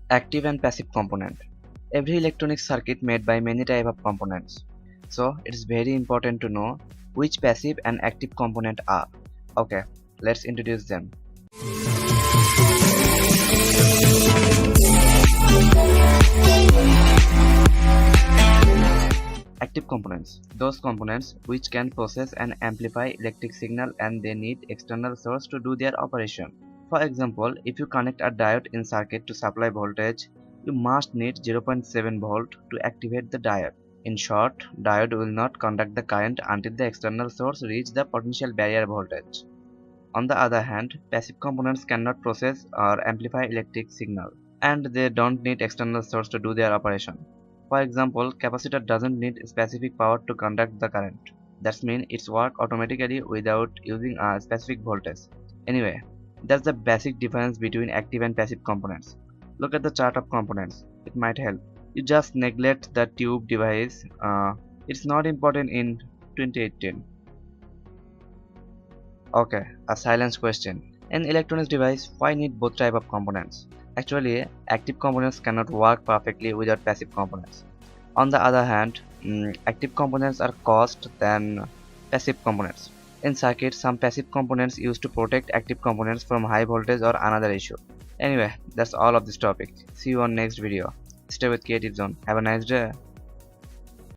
Active and passive component. Every electronic circuit made by many type of components. So it's very important to know which passive and active component are. Okay, let's introduce them. Active components. Those components which can process and amplify electric signal and they need external source to do their operation. For example, if you connect a diode in circuit to supply voltage, you must need 0.7 volt to activate the diode. In short, diode will not conduct the current until the external source reaches the potential barrier voltage. On the other hand, passive components cannot process or amplify electric signal, and they don't need external source to do their operation. For example, capacitor doesn't need specific power to conduct the current. That means it's work automatically without using a specific voltage. Anyway, that's the basic difference between active and passive components. Look at the chart of components. It might help. You just neglect the tube device. It's not important in 2018. Okay, a silence question. In electronics device, why need both type of components? Actually, active components cannot work perfectly without passive components. On the other hand, active components are cost than passive components. In circuits, some passive components used to protect active components from high voltage or another issue. Anyway, that's all of this topic. See you on next video. Stay with Creative Zone. Have a nice day.